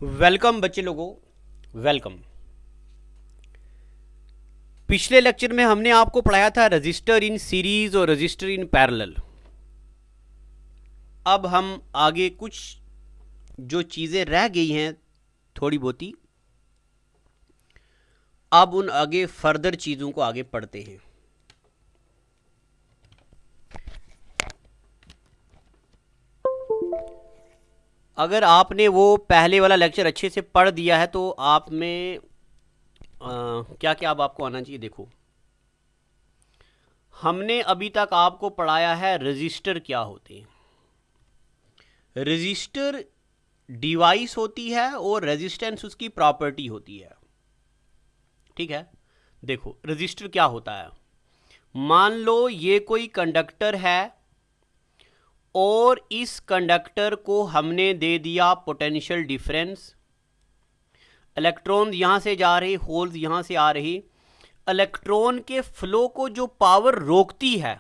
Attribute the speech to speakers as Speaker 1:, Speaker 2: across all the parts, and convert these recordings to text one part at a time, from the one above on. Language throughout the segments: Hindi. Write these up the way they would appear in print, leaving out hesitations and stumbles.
Speaker 1: वेलकम बच्चे लोगों, वेलकम। पिछले लेक्चर में हमने आपको पढ़ाया था रजिस्टर इन सीरीज और रजिस्टर इन पैरेलल। अब हम आगे कुछ जो चीज़ें रह गई हैं थोड़ी बहुती, अब उन आगे फर्दर चीज़ों को आगे पढ़ते हैं। अगर आपने वो पहले वाला लेक्चर अच्छे से पढ़ दिया है तो आप में क्या क्या अब आपको आना चाहिए। देखो, हमने अभी तक आपको पढ़ाया है रजिस्टर क्या होते हैं। रजिस्टर डिवाइस होती है और रेजिस्टेंस उसकी प्रॉपर्टी होती है। ठीक है, देखो रजिस्टर क्या होता है। मान लो ये कोई कंडक्टर है और इस कंडक्टर को हमने दे दिया पोटेंशियल डिफरेंस। इलेक्ट्रॉन यहां से जा रहे, होल्स यहां से आ रही। इलेक्ट्रॉन के फ्लो को जो पावर रोकती है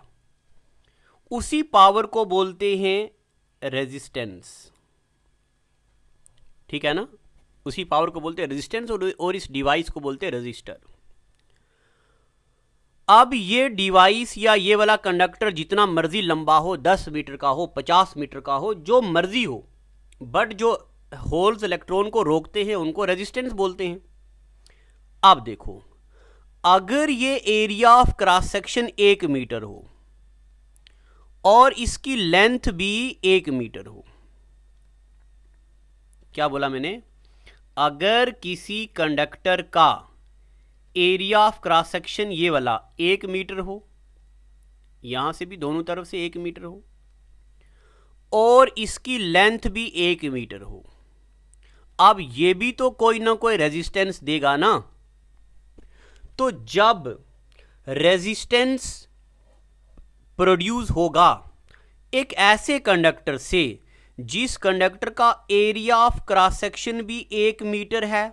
Speaker 1: उसी पावर को बोलते हैं रेजिस्टेंस। ठीक है ना, उसी पावर को बोलते हैं रेजिस्टेंस और इस डिवाइस को बोलते हैं रजिस्टर। अब ये डिवाइस या ये वाला कंडक्टर जितना मर्जी लंबा हो, 10 मीटर का हो, 50 मीटर का हो, जो मर्जी हो, बट जो होल्स इलेक्ट्रॉन को रोकते हैं उनको रेजिस्टेंस बोलते हैं। अब देखो, अगर ये area of cross section 1 metre हो और इसकी लेंथ भी 1 मीटर हो, क्या बोला मैंने? अगर किसी कंडक्टर का एरिया ऑफ क्रॉस सेक्शन ये वाला 1 मीटर हो, यहां से भी दोनों तरफ से 1 मीटर हो, और इसकी लेंथ भी 1 मीटर हो, अब ये भी तो कोई ना कोई रेजिस्टेंस देगा ना। तो जब रेजिस्टेंस प्रोड्यूस होगा एक ऐसे कंडक्टर से जिस कंडक्टर का एरिया ऑफ क्रॉस सेक्शन भी 1 मीटर है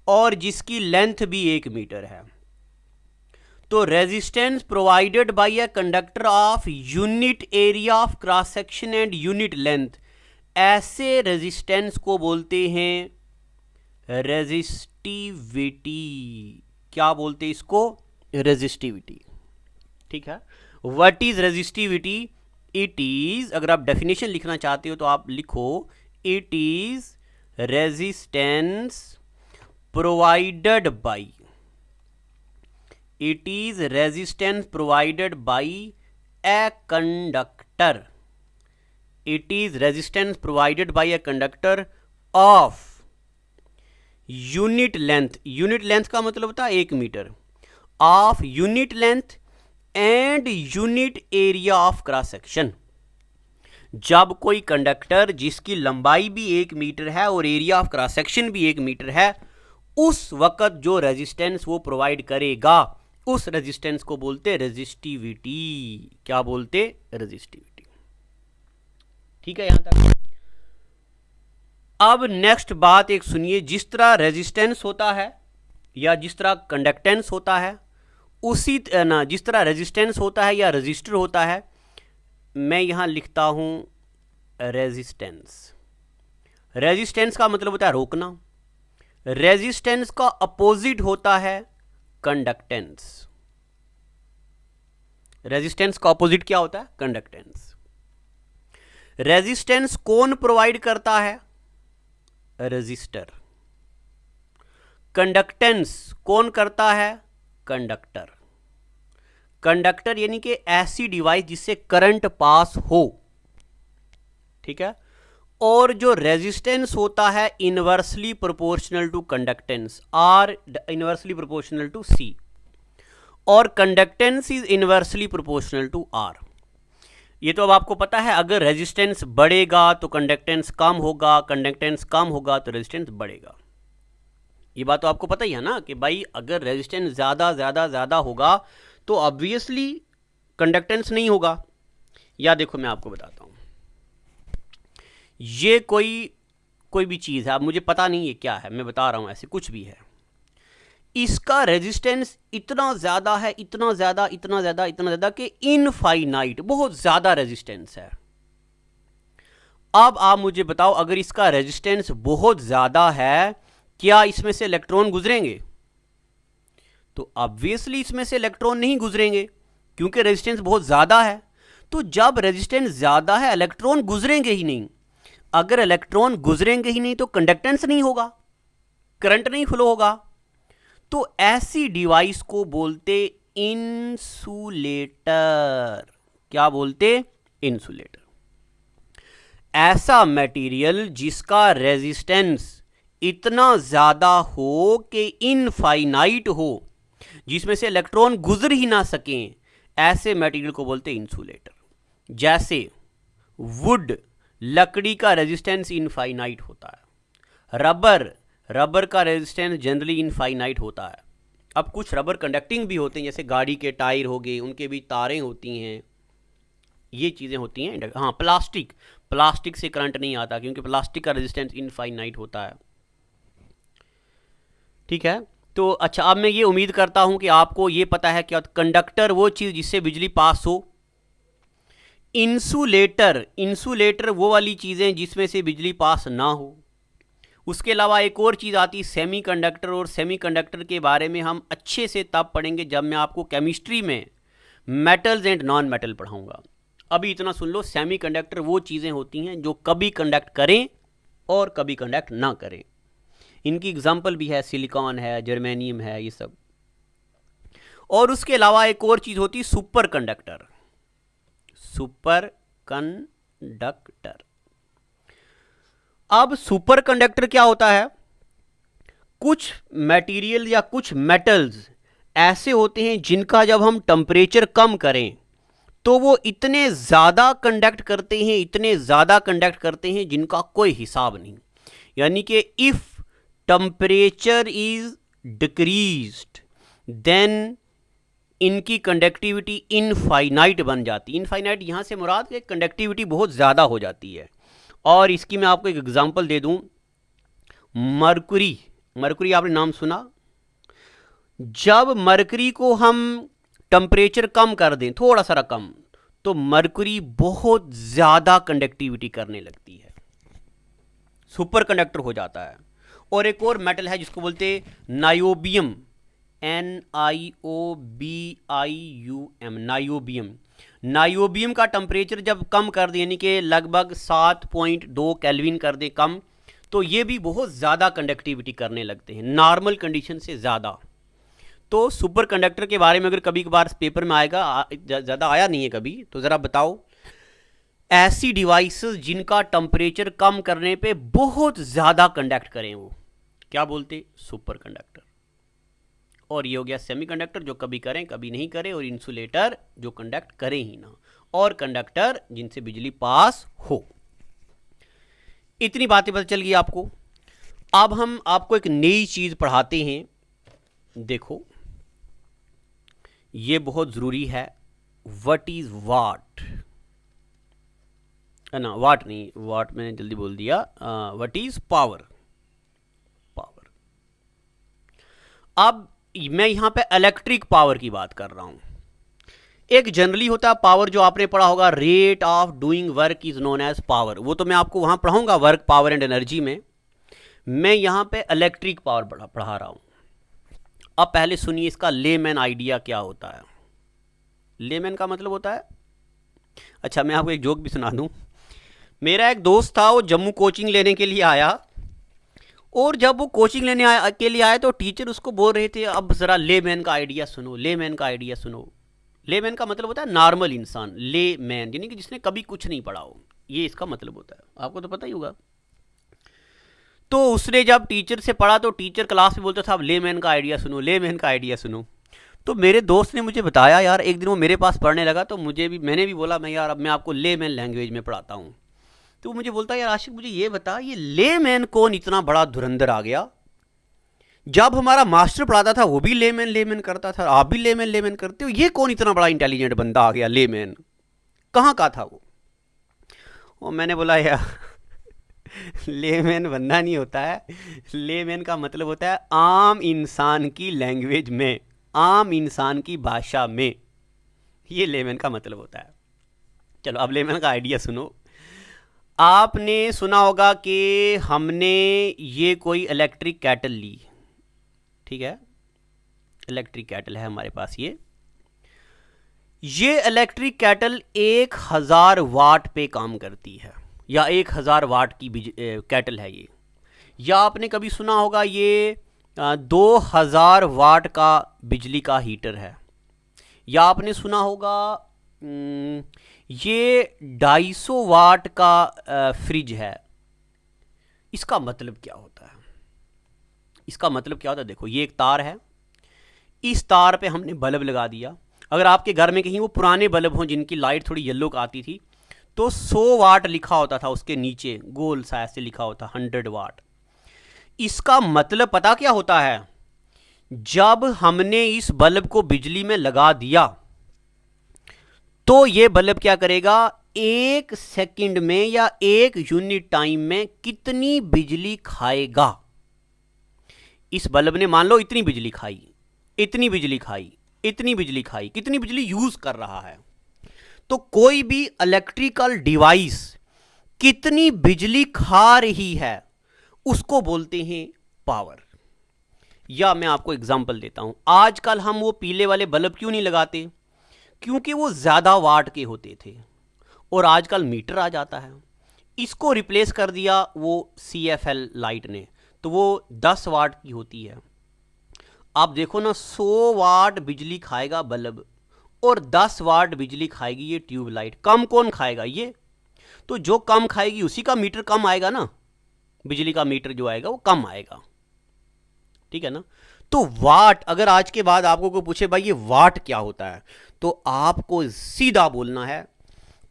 Speaker 1: और जिसकी लेंथ भी 1 मीटर है, तो resistance provided by a conductor of unit area of cross section and unit length, ऐसे रेजिस्टेंस को बोलते हैं रेजिस्टिविटी। क्या बोलते हैं इसको? रेजिस्टिविटी। ठीक है, what is resistivity? It is, अगर आप डेफिनेशन लिखना चाहते हो तो आप लिखो, it is resistance provided by, it is resistance provided by a conductor, it is resistance provided by a conductor of unit length, unit length का मतलब होता है 1 metre, of unit length and unit area of cross section। जब कोई कंडक्टर जिसकी लंबाई भी 1 मीटर है और एरिया ऑफ क्रॉस सेक्शन भी 1 मीटर है, उस वक्त जो रेजिस्टेंस वो प्रोवाइड करेगा उस रेजिस्टेंस को बोलते रेजिस्टिविटी। क्या बोलते? रेजिस्टिविटी। ठीक है यहां तक। अब नेक्स्ट बात एक सुनिए, जिस तरह रेजिस्टेंस होता है या जिस तरह कंडक्टेंस होता है, उसी ना जिस तरह रेजिस्टेंस होता है या रजिस्टर होता है, मैं यहां लिखता हूं रेजिस्टेंस। रेजिस्टेंस का मतलब होता है रोकना। रेजिस्टेंस का अपोजिट होता है कंडक्टेंस। रेजिस्टेंस का अपोजिट क्या होता है? कंडक्टेंस। रेजिस्टेंस कौन प्रोवाइड करता है? रेजिस्टर। कंडक्टेंस कौन करता है? कंडक्टर। कंडक्टर यानी कि ऐसी डिवाइस जिससे करंट पास हो। ठीक है, और जो रेजिस्टेंस होता है inversely proportional to conductance, R inversely proportional to C, और conductance is inversely proportional to R. ये तो अब आपको पता है, अगर रेजिस्टेंस बढ़ेगा तो कंडक्टेंस कम होगा, कंडक्टेंस कम होगा तो रेजिस्टेंस बढ़ेगा। ये बात तो आपको पता ही है ना कि भाई अगर रेजिस्टेंस ज़्यादा ज़्यादा ज़्यादा होगा तो ऑब्वियसली कंडक्टेंस नहीं होगा। या देखो मैं आपको बताता हूँ, ये कोई भी चीज़ है, अब मुझे पता नहीं ये क्या है, मैं बता रहा हूँ ऐसे कुछ भी है, इसका रेजिस्टेंस इतना ज़्यादा है, इतना ज़्यादा, इतना ज़्यादा, इतना ज़्यादा कि इनफाइनाइट, बहुत ज़्यादा रेजिस्टेंस है। अब आप मुझे बताओ, अगर इसका रेजिस्टेंस बहुत ज्यादा है, क्या इसमें से इलेक्ट्रॉन गुजरेंगे? तो ऑब्वियसली इसमें से इलेक्ट्रॉन नहीं गुजरेंगे, क्योंकि रेजिस्टेंस बहुत ज्यादा है। तो जब रेजिस्टेंस ज्यादा है, इलेक्ट्रॉन गुजरेंगे ही नहीं। अगर इलेक्ट्रॉन गुजरेंगे ही नहीं तो कंडक्टेंस नहीं होगा, करंट नहीं फ्लो होगा। तो ऐसी डिवाइस को बोलते इंसुलेटर। क्या बोलते? इंसुलेटर। ऐसा मटेरियल जिसका रेजिस्टेंस इतना ज्यादा हो कि इनफाइनाइट हो, जिसमें से इलेक्ट्रॉन गुजर ही ना सकें, ऐसे मटेरियल को बोलते इंसुलेटर। जैसे वुड, लकड़ी का रेजिस्टेंस इनफाइनाइट होता है। रबर का रेजिस्टेंस जनरली इनफाइनाइट होता है। अब कुछ रबर कंडक्टिंग भी होते हैं, जैसे गाड़ी के टायर हो गए, उनके भी तारें होती हैं, ये चीज़ें होती हैं। हाँ, प्लास्टिक से करंट नहीं आता, क्योंकि प्लास्टिक का रेजिस्टेंस इनफाइनाइट होता है। ठीक है, तो अच्छा, अब मैं ये उम्मीद करता हूं कि आपको ये पता है कि कंडक्टर वो चीज़ जिससे बिजली पास हो। इंसुलेटर वो वाली चीज़ें जिसमें से बिजली पास ना हो। उसके अलावा एक और चीज़ आती है सेमीकंडक्टर, और सेमीकंडक्टर के बारे में हम अच्छे से तब पढ़ेंगे जब मैं आपको केमिस्ट्री में मेटल्स एंड नॉन मेटल पढ़ाऊंगा। अभी इतना सुन लो, सेमीकंडक्टर वो चीज़ें होती हैं जो कभी कंडक्ट करें और कभी कंडक्ट ना करें। इनकी एग्जाम्पल भी है, सिलिकॉन है, जर्मेनियम है, ये सब। और उसके अलावा एक और चीज़ होती है सुपर कंडक्टर। अब सुपर कंडक्टर क्या होता है? कुछ मटेरियल या कुछ मेटल्स ऐसे होते हैं जिनका जब हम टेम्परेचर कम करें तो वो इतने ज़्यादा कंडक्ट करते हैं जिनका कोई हिसाब नहीं। यानी कि if temperature is decreased then इनकी कंडक्टिविटी इनफाइनाइट बन जाती है। इनफाइनाइट यहाँ से मुराद है कंडक्टिविटी बहुत ज़्यादा हो जाती है। और इसकी मैं आपको एक एग्जांपल दे दूँ, मरकुरी आपने नाम सुना? जब मरकरी को हम टेम्परेचर कम कर दें, थोड़ा सा कम, तो मरकरी बहुत ज़्यादा कंडक्टिविटी करने लगती है, सुपर कंडक्टर हो जाता है। और एक और मेटल है जिसको बोलते नायोबियम, नायोबियम। नायोबियम का टेम्परेचर जब कम कर दें, यानी कि लगभग 7.2 केल्विन कर दें कम, तो ये भी बहुत ज़्यादा कंडक्टिविटी करने लगते हैं, नॉर्मल कंडीशन से ज़्यादा। तो सुपर कंडक्टर के बारे में अगर कभी कभार पेपर में आएगा, ज़्यादा आया नहीं है कभी, तो ज़रा बताओ ऐसी डिवाइसेस जिनका टेम्परेचर कम करने पे बहुत ज़्यादा कंडक्ट करें, वो क्या बोलते? Super conductor. और ये हो गया सेमीकंडक्टर जो कभी करें कभी नहीं करें, और इंसुलेटर जो कंडक्ट करें ही ना, और कंडक्टर जिनसे बिजली पास हो। इतनी बातें पता चल गई आपको। अब हम आपको एक नई चीज़ पढ़ाते हैं। देखो, ये बहुत ज़रूरी है। What is what? ना, वाट नहीं, वाट मैंने जल्दी बोल दिया। What is power? अब मैं यहां पे इलेक्ट्रिक पावर की बात कर रहा हूं। एक जनरली होता है पावर, जो आपने पढ़ा होगा, rate of doing work is known as power. वो तो मैं आपको वहां पढ़ाऊंगा वर्क, पावर एंड एनर्जी में। मैं यहां पे इलेक्ट्रिक पावर पढ़ा रहा हूं। अब पहले सुनिए इसका लेमैन आइडिया क्या होता है। लेमैन का मतलब होता है, अच्छा मैं आपको एक जोक भी सुना दूं। मेरा एक दोस्त था, वो जम्मू कोचिंग लेने के लिए आया, और जब वो कोचिंग लेने के लिए आया तो टीचर उसको बोल रहे थे, अब ज़रा लेमैन का आइडिया सुनो, लेमैन का आइडिया सुनो। लेमैन का मतलब होता है नॉर्मल इंसान, लेमैन यानी कि जिसने कभी कुछ नहीं पढ़ा हो, ये इसका मतलब होता है, आपको तो पता ही होगा। तो उसने जब टीचर से पढ़ा तो टीचर क्लास में बोलता था, अब लेमैन का आइडिया सुनो, लेमैन का आइडिया सुनो। तो मेरे दोस्त ने मुझे बताया, यार एक दिन वो मेरे पास पढ़ने लगा, तो मैंने भी बोला, मैं यार अब मैं आपको लेमैन लैंग्वेज में पढ़ाता हूँ। तो मुझे बोलता है, यार आशिक मुझे ये बता, ये लेमैन कौन इतना बड़ा धुरंधर आ गया? जब हमारा मास्टर पढ़ाता था वो भी लेमैन करता था, आप भी लेमैन करते हो, ये कौन इतना बड़ा इंटेलिजेंट बंदा आ गया लेमैन? कहाँ का था वो? और मैंने बोला, यार लेमैन बंदा नहीं होता है, लेमैन का मतलब होता है आम इंसान की लैंग्वेज में, आम इंसान की भाषा में, ये लेमैन का मतलब होता है। चलो अब लेमैन का आइडिया सुनो। आपने सुना होगा कि हमने ये कोई इलेक्ट्रिक कैटल ली, ठीक है, इलेक्ट्रिक कैटल है हमारे पास। ये इलेक्ट्रिक कैटल 1000 वाट पे काम करती है, या 1000 वाट की कैटल है ये। या आपने कभी सुना होगा ये 2000 वाट का बिजली का हीटर है। या आपने सुना होगा ये 250 वाट का फ्रिज है। इसका मतलब क्या होता है? इसका मतलब क्या होता है? देखो, ये एक तार है, इस तार पे हमने बल्ब लगा दिया। अगर आपके घर में कहीं वो पुराने बल्ब हों जिनकी लाइट थोड़ी येलो आती थी, तो 100 वाट लिखा होता था, उसके नीचे गोल सा ऐसे लिखा होता 100 वाट। इसका मतलब पता क्या होता है? जब हमने इस बल्ब को बिजली में लगा दिया तो ये बल्ब क्या करेगा? 1 सेकंड में या 1 यूनिट टाइम में कितनी बिजली खाएगा। इस बल्ब ने मान लो इतनी बिजली खाई, इतनी बिजली खाई, इतनी बिजली खाई, कितनी बिजली यूज कर रहा है। तो कोई भी इलेक्ट्रिकल डिवाइस कितनी बिजली खा रही है उसको बोलते हैं पावर। या मैं आपको एग्जांपल देता हूं, आजकल हम वो पीले वाले बल्ब क्यों नहीं लगाते? क्योंकि वो ज्यादा वाट के होते थे, और आजकल मीटर आ जाता है। इसको रिप्लेस कर दिया वो CFL लाइट ने, तो वो 10 वाट की होती है। आप देखो ना, 100 वाट बिजली खाएगा बल्ब और 10 वाट बिजली खाएगी ये ट्यूबलाइट। कम कौन खाएगा? ये। तो जो कम खाएगी उसी का मीटर कम आएगा ना, बिजली का मीटर जो आएगा वो कम आएगा, ठीक है ना। तो वाट, अगर आज के बाद आपको कोई पूछे भाई ये वाट क्या होता है, तो आपको सीधा बोलना है,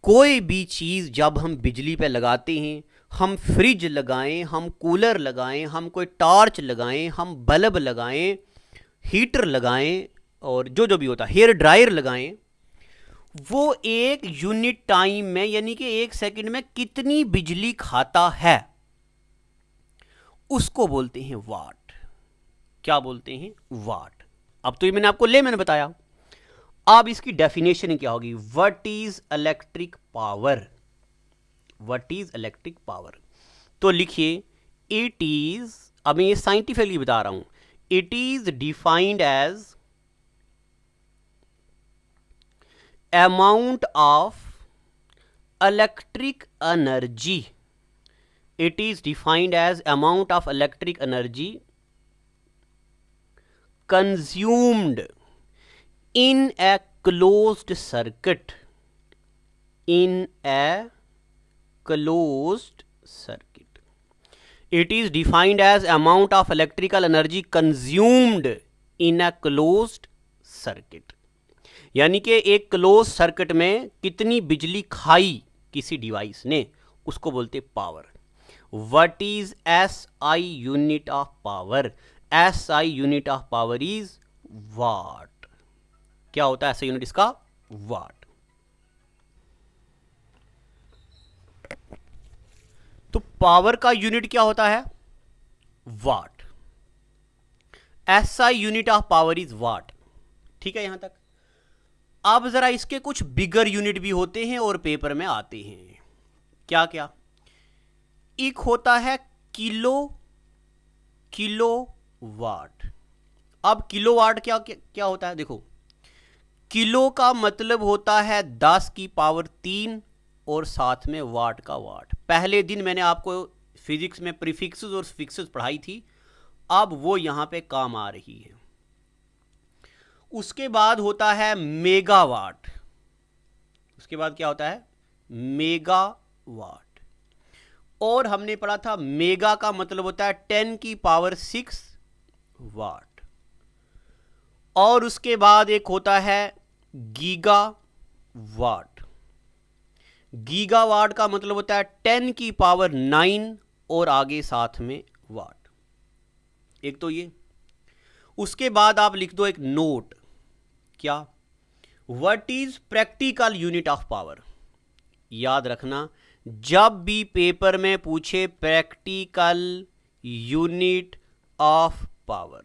Speaker 1: कोई भी चीज़ जब हम बिजली पे लगाते हैं, हम फ्रिज लगाएं, हम कूलर लगाएं, हम कोई टॉर्च लगाएं, हम बल्ब लगाएं, हीटर लगाएं, और जो जो भी होता है, हेयर ड्रायर लगाएं, वो 1 यूनिट टाइम में यानी कि 1 सेकंड में कितनी बिजली खाता है उसको बोलते हैं वाट। क्या बोलते हैं? वाट। अब तो ये मैंने बताया। अब इसकी डेफिनेशन क्या होगी? What is electric power? What is electric power? तो लिखिए, इट इज, अब मैं ये साइंटिफिकली बता रहा हूं, it is defined as amount of electric energy. It is defined as amount of electric energy consumed in a closed circuit. In a closed circuit. It is defined as amount of electrical energy consumed in a closed circuit. यानी कि एक क्लोज सर्किट में कितनी बिजली खाई किसी डिवाइस ने, उसको बोलते power. What is SI unit of power? SI unit of power is what. क्या होता है SI यूनिट इसका? वाट। तो पावर का यूनिट क्या होता है? वाट। SI unit of power is what. ठीक है यहां तक। अब जरा इसके कुछ बिगर यूनिट भी होते हैं और पेपर में आते हैं। क्या क्या? एक होता है किलो वाट। अब किलो वाट क्या क्या होता है? देखो, किलो का मतलब होता है 10 की पावर 3 और साथ में वाट का वाट। पहले दिन मैंने आपको फिजिक्स में प्रीफिक्सेस और फिक्सेस पढ़ाई थी, अब वो यहां पे काम आ रही है। उसके बाद होता है मेगावाट। उसके बाद क्या होता है? मेगावाट। और हमने पढ़ा था मेगा का मतलब होता है 10 की पावर 6 वाट। और उसके बाद एक होता है गीगावाट। गीगावाट का मतलब होता है 10 की पावर 9 और आगे साथ में वाट। एक तो ये। उसके बाद आप लिख दो एक नोट। क्या? What is practical unit of power? याद रखना, जब भी पेपर में पूछे प्रैक्टिकल यूनिट ऑफ पावर,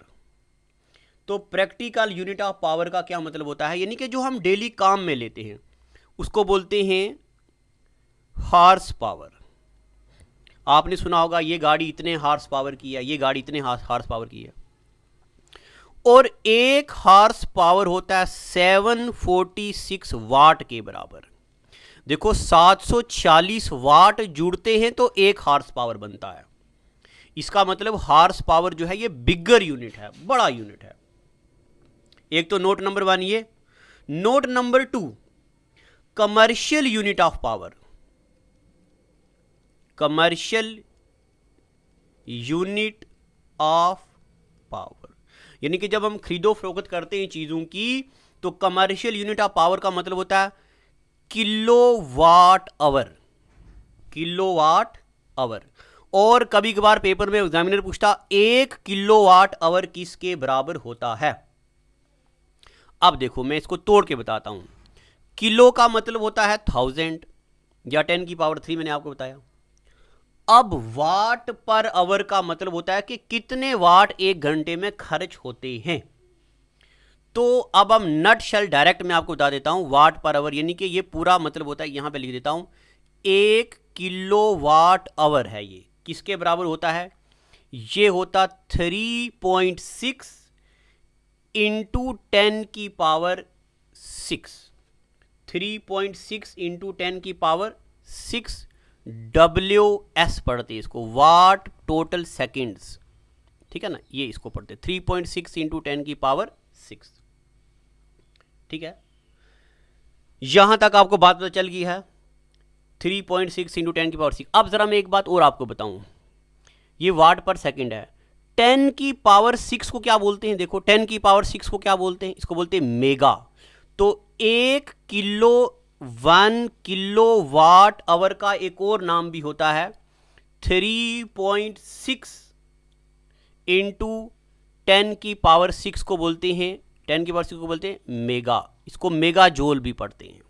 Speaker 1: तो प्रैक्टिकल यूनिट ऑफ पावर का क्या मतलब होता है? यानी कि जो हम डेली काम में लेते हैं उसको बोलते हैं हॉर्स पावर। आपने सुना होगा ये गाड़ी इतने हार्स पावर की है, ये गाड़ी इतने हार्स पावर की है, और 1 हार्स पावर होता है 746 वाट के बराबर। देखो 740 वाट जुड़ते हैं तो 1 हार्स पावर बनता है। इसका मतलब हार्स पावर जो है ये बिगर यूनिट है, बड़ा यूनिट है। एक तो नोट नंबर 1 ये। Note number 2, commercial unit of power. Commercial unit of power यानी कि जब हम खरीदो फरोख्त करते हैं चीजों की, तो कमर्शियल यूनिट ऑफ पावर का मतलब होता है किलोवाट आवर। Kilowatt hour. और कभी कभार पेपर में एग्जामिनर पूछता 1 किलोवाट आवर किसके बराबर होता है। अब देखो मैं इसको तोड़ के बताता हूं। किलो का मतलब होता है 1000 या 10 की पावर 3, मैंने आपको बताया। अब वाट पर आवर का मतलब होता है कि कितने वाट 1 घंटे में खर्च होते हैं। तो अब हम नट शेल डायरेक्ट में आपको बता देता हूं, वाट पर आवर यानी कि ये पूरा मतलब होता है, यहां पे लिख देता हूं 1 किलोवाट आवर है। ये किसके बराबर होता है? ये होता 3.6 इंटू 10 की पावर 6। 3.6 इंटू 10 की पावर 6 WS पढ़ते इसको, वाट टोटल सेकेंड्स। ठीक है ना, ये इसको पढ़ते 3.6 इंटू 10 की पावर 6। ठीक है, यहां तक आपको बात पता चल गई है। 3.6 इंटू 10 की पावर 6। अब जरा मैं एक बात और आपको बताऊं, ये वाट पर सेकंड है। 10 की पावर 6 को क्या बोलते हैं? देखो 10 की पावर 6 को क्या बोलते हैं? इसको बोलते हैं मेगा। तो 1 किलो वाट आवर का एक और नाम भी होता है 3.6 इंटू 10 की पावर 6 को बोलते हैं, 10 की पावर 6 को बोलते हैं मेगा। इसको मेगा जोल भी पढ़ते हैं।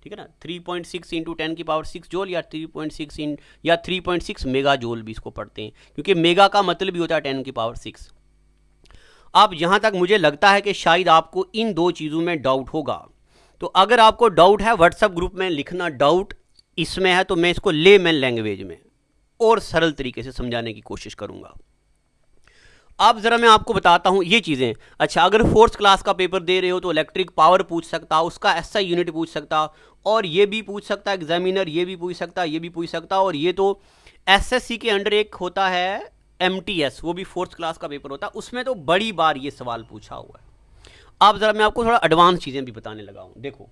Speaker 1: ठीक है ना, 3.6 इंटू 10 की पावर 6 जोल या 3.6 मेगा जोल भी इसको पढ़ते हैं, क्योंकि मेगा का मतलब भी होता है 10 की पावर 6। अब यहां तक मुझे लगता है कि शायद आपको इन दो चीज़ों में डाउट होगा। तो अगर आपको डाउट है व्हाट्सएप ग्रुप में लिखना, डाउट इसमें है, तो मैं इसको लेमैन लैंग्वेज में और सरल तरीके से समझाने की कोशिश करूंगा। अब जरा मैं आपको बताता हूं ये चीज़ें। अच्छा, अगर 4th क्लास का पेपर दे रहे हो तो इलेक्ट्रिक पावर पूछ सकता, उसका SI यूनिट पूछ सकता, और ये भी पूछ सकता एग्जामिनर, ये भी पूछ सकता, ये भी पूछ सकता। और ये तो SSC के अंडर एक होता है MTS, वो भी 4th क्लास का पेपर होता है, उसमें तो बड़ी बार ये सवाल पूछा हुआ है। अब जरा मैं आपको थोड़ा एडवांस चीज़ें भी बताने लगा हूं। देखो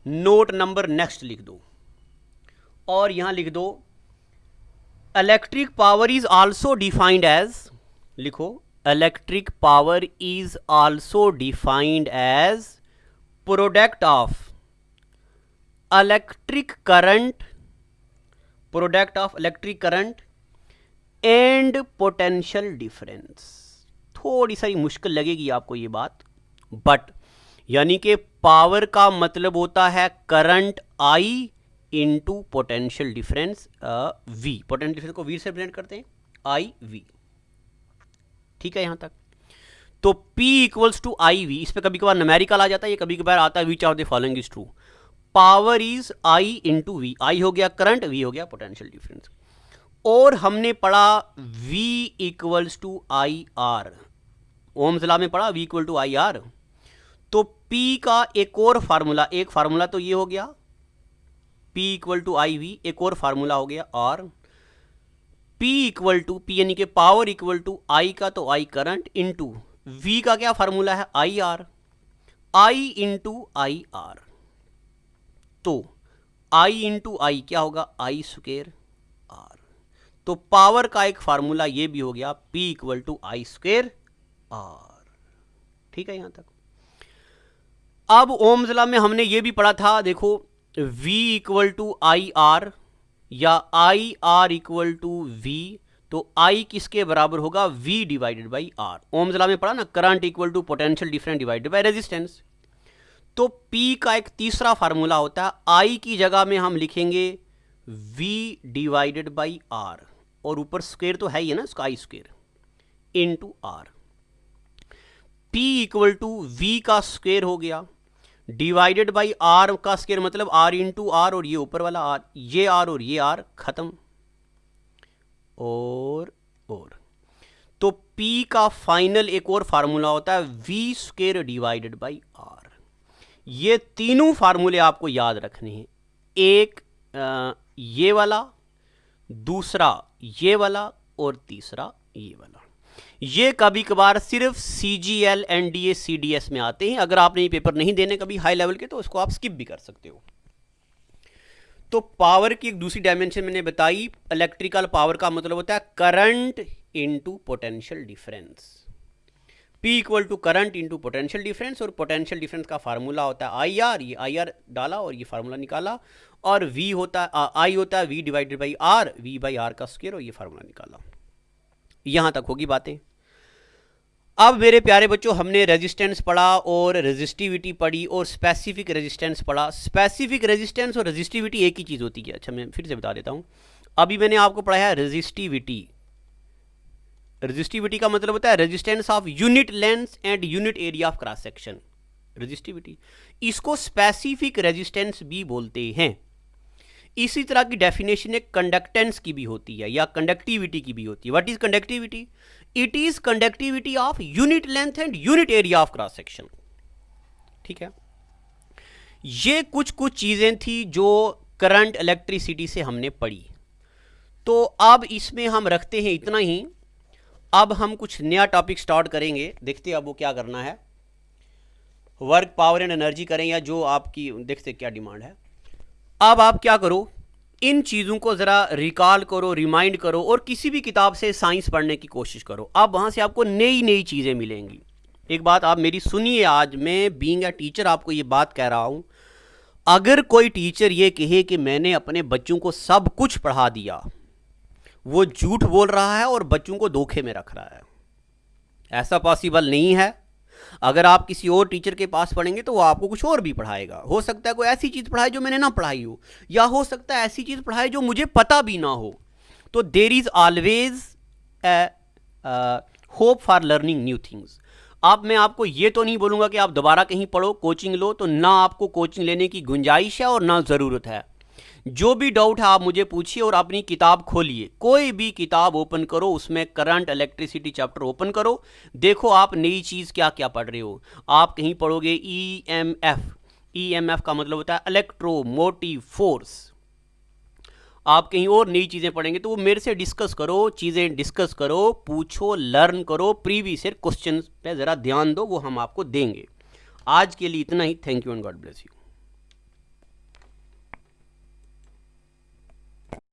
Speaker 1: नोट नंबर नेक्स्ट लिख दो, और यहां लिख दो electric power is also defined as, लिखो electric power is also defined as product of electric current, product of electric current and potential difference. थोड़ी सी मुश्किल लगेगी आपको ये बात, बट यानी कि पावर का मतलब होता है current I into potential difference V। Potential difference को V से रिप्रेजेंट करते हैं, IV। ठीक है यहां तक। तो P इक्वल्स टू IV, इस पर कभी कभार न्यूमेरिकल आ जाता है, ये कभी कभार आता है which of the following is true. Power is I into V। I हो गया करंट, V हो गया पोटेंशियल डिफरेंस। और हमने पढ़ा V equals to IR, Ohm's law में पढ़ा V इक्वल टू IR। तो P का एक और फार्मूला, एक फार्मूला तो ये हो गया P इक्वल टू IV, एक और फार्मूला हो गया R। P equal to P यानी कि पावर इक्वल टू I का तो I करंट इंटू V का क्या फार्मूला है IR, I इंटू IR। तो I इंटू I क्या होगा I स्क्वायर R। तो पावर का एक फार्मूला ये भी हो गया P equal to I square R। ठीक है यहां तक। अब ओम्स लॉ में हमने ये भी पढ़ा था, देखो V इक्वल टू IR या IR इक्वल टू V, तो I किसके बराबर होगा? V divided by R। Ohm's law में पढ़ा ना, current equal to potential difference divided by resistance. तो P का एक तीसरा फार्मूला होता है, I की जगह में हम लिखेंगे V डिवाइडेड बाई R, और ऊपर स्क्वायर तो है ही है ना उसका, I square into R। P equal to V का स्क्वायर हो गया डिवाइडेड बाई आर का स्क्वायर मतलब आर इंटू आर, और ये ऊपर वाला आर, ये आर और ये आर खत्म, और तो P का फाइनल एक और फार्मूला होता है V square divided by R. ये तीनों फार्मूले आपको याद रखने हैं, एक ये वाला, दूसरा ये वाला, और तीसरा ये वाला। ये कभी कभार सिर्फ CGL NDA CDS में आते हैं। अगर आपने ये पेपर नहीं देने कभी हाई लेवल के तो उसको आप स्किप भी कर सकते हो। तो पावर की एक दूसरी डायमेंशन मैंने बताई, इलेक्ट्रिकल पावर का मतलब होता है current into potential difference. P equal to current into potential difference, और पोटेंशियल डिफरेंस का फार्मूला होता है IR, ये IR डाला और ये फार्मूला निकाला, और V होता है I होता है V divided by R, V by R का स्क्वायर, और ये फार्मूला निकाला। यहां तक होगी बातें। अब मेरे प्यारे बच्चों, हमने रेजिस्टेंस पढ़ा और रेजिस्टिविटी पढ़ी और स्पेसिफिक रेजिस्टेंस पढ़ा। स्पेसिफिक रेजिस्टेंस और रेजिस्टिविटी एक ही चीज़ होती है। अच्छा, मैं फिर से बता देता हूँ। अभी मैंने आपको पढ़ाया रेजिस्टिविटी। रेजिस्टिविटी का मतलब होता है resistance of unit length and unit area of cross section, resistivity. इसको स्पेसिफिक रेजिस्टेंस भी बोलते हैं। इसी तरह की डेफिनेशन एक कंडक्टेंस की भी होती है या कंडक्टिविटी की भी होती है। What is conductivity? It is conductivity of unit length and unit area of cross section. ठीक है, ये कुछ चीजें थी जो करंट इलेक्ट्रिसिटी से हमने पढ़ी। तो अब इसमें हम रखते हैं इतना ही। अब हम कुछ नया टॉपिक स्टार्ट करेंगे, देखते हैं अब वो क्या करना है। वर्क, पावर एंड एनर्जी करें या जो आपकी, देखते क्या डिमांड है। अब आप क्या करो, इन चीज़ों को ज़रा रिकॉल करो, रिमाइंड करो, और किसी भी किताब से साइंस पढ़ने की कोशिश करो। अब वहाँ से आपको नई नई चीज़ें मिलेंगी। एक बात आप मेरी सुनिए, आज मैं बीइंग अ टीचर आपको ये बात कह रहा हूँ। अगर कोई टीचर ये कहे कि मैंने अपने बच्चों को सब कुछ पढ़ा दिया, वो झूठ बोल रहा है और बच्चों को धोखे में रख रहा है। ऐसा पॉसिबल नहीं है। अगर आप किसी और टीचर के पास पढ़ेंगे तो वो आपको कुछ और भी पढ़ाएगा। हो सकता है कोई ऐसी चीज़ पढ़ाए जो मैंने ना पढ़ाई हो, या हो सकता है ऐसी चीज़ पढ़ाए जो मुझे पता भी ना हो। तो there is always hope for learning new things. अब मैं आपको ये तो नहीं बोलूँगा कि आप दोबारा कहीं पढ़ो, कोचिंग लो, तो ना आपको कोचिंग लेने की गुंजाइश है और ना ज़रूरत है। जो भी डाउट है आप मुझे पूछिए और अपनी किताब खोलिए, कोई भी किताब ओपन करो, उसमें करंट इलेक्ट्रिसिटी चैप्टर ओपन करो, देखो आप नई चीज़ क्या क्या पढ़ रहे हो। आप कहीं पढ़ोगे EMF, EMF का मतलब होता है इलेक्ट्रोमोटिव फोर्स। आप कहीं और नई चीज़ें पढ़ेंगे तो वो मेरे से डिस्कस करो, चीज़ें डिस्कस करो, पूछो, लर्न करो, प्रीवियस ईयर क्वेश्चन पे ज़रा ध्यान दो, वो हम आपको देंगे। आज के लिए इतना ही। Thank you and God bless you.